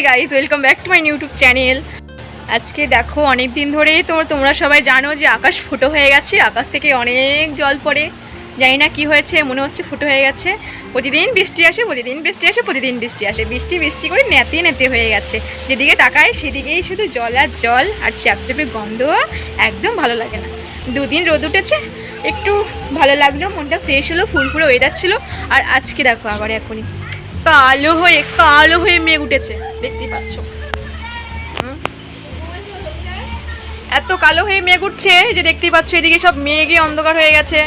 Guys, welcome back to my YouTube channel. আজকে দেখো অনেক দিন ধরেই তোমরা সবাই জানো যে আকাশ ফুটো হয়ে গেছে। আকাশ থেকে অনেক জল পড়ে, জানি না কি হয়েছে, মনে হচ্ছে ফুটো হয়ে গেছে। প্রতিদিন বৃষ্টি আসে, প্রতিদিন বৃষ্টি আসে, প্রতিদিন বৃষ্টি আসে, বৃষ্টি বৃষ্টি করে নেতে নেতে হয়ে গেছে। যেদিকে তাকায় সেদিকেই শুধু জল আর জল আর চ্যাপচ্যাপে গন্ধ, একদম ভালো লাগে না। দুদিন রোদ উঠেছে, একটু ভালো লাগলো, মনটা ফ্রেশ হলো, ফুরফুরে ওয়েদার ছিল। আর আজকে দেখো আবার এখনই কালো হয়ে মেঘ উঠেছে, দেখতেই পাচ্ছ। এত কালো হয়ে মেঘ উঠছে যে দেখতেই পাচ্ছ, এদিকে সব মেঘে অন্ধকার হয়ে গেছে,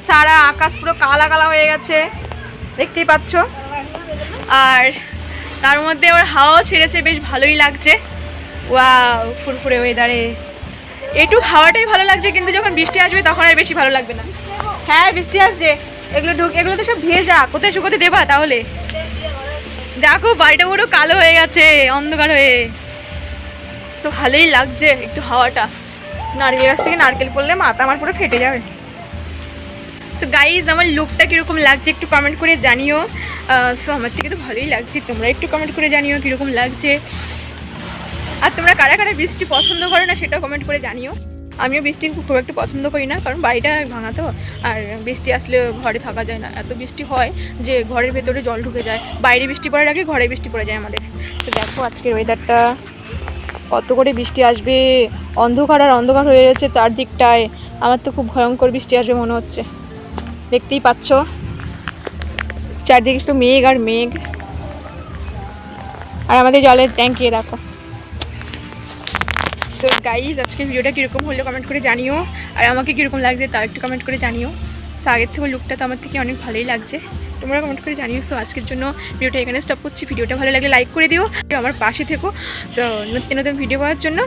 সারা আকাশ পুরো কালা কালা হয়ে গেছে, দেখতেই পাচ্ছ। আর তার মধ্যে ওর হাওয়াও ছেড়েছে, বেশ ভালোই লাগছে। ওয়াও, ফুরফুরে ওয়েদারে একটু হাওয়াটাই ভালো লাগছে, কিন্তু যখন বৃষ্টি আসবে তখন আর বেশি ভালো লাগবে না। হ্যাঁ, বৃষ্টি আসছে, এগুলো তো সব ভেজা, কোথায় শুকোতে দেবা তাহলে? দেখো বাড়িটা পুরো কালো হয়ে গেছে, অন্ধকার হয়ে। তো ভালোই লাগছে একটু হাওয়াটা। নারকেল গাছ থেকে নারকেল পড়লে মাথা আমার পুরো ফেটে যাবে। তো গাইজ, আমার লুকটা কীরকম লাগছে একটু কমেন্ট করে জানিও। সো আমার থেকে তো ভালোই লাগছে, তোমরা একটু কমেন্ট করে জানিও কীরকম লাগছে। আর তোমরা কারা কারা বৃষ্টি পছন্দ করো না সেটাও কমেন্ট করে জানিও। আমিও বৃষ্টি খুব একটা পছন্দ করি না, কারণ বাড়িটা ভাঙা তো, আর বৃষ্টি আসলে ঘরে থাকা যায় না। এত বৃষ্টি হয় যে ঘরের ভেতরে জল ঢুকে যায়, বাইরে বৃষ্টি পড়ার আগে ঘরে বৃষ্টি পড়ে যায় আমাদের। তো দেখো আজকের ওয়েদারটা, কত করে বৃষ্টি আসবে, অন্ধকার আর অন্ধকার হয়ে রয়েছে চারদিকটায়। আমার তো খুব ভয়ঙ্কর বৃষ্টি আসবে মনে হচ্ছে, দেখতেই পাচ্ছ চারদিকে শুধু মেঘ আর মেঘ। আর আমাদের জলের ট্যাঙ্কি দেখো। সো গাইজ, আজকের ভিডিওটা কীরকম হলো কমেন্ট করে জানিও, আর আমাকে কীরকম লাগছে তাও একটু কমেন্ট করে জানিও। সো আগের থেকে লুকটা তো আমার থেকে অনেক ভালোই লাগছে, তোমরা কমেন্ট করে জানিও। সো আজকের জন্য ভিডিওটা এখানে স্টপ করছি। ভিডিওটা ভালো লাগলে লাইক করে দিও, আমার পাশে থেকো। তো নতুন নতুন ভিডিও পাওয়ার জন্য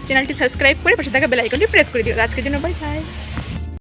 চ্যানেলটি সাবস্ক্রাইব করে পাশে থাকা বেল আইকনটি প্রেস করে দিও। আজকের জন্য বাই বাই।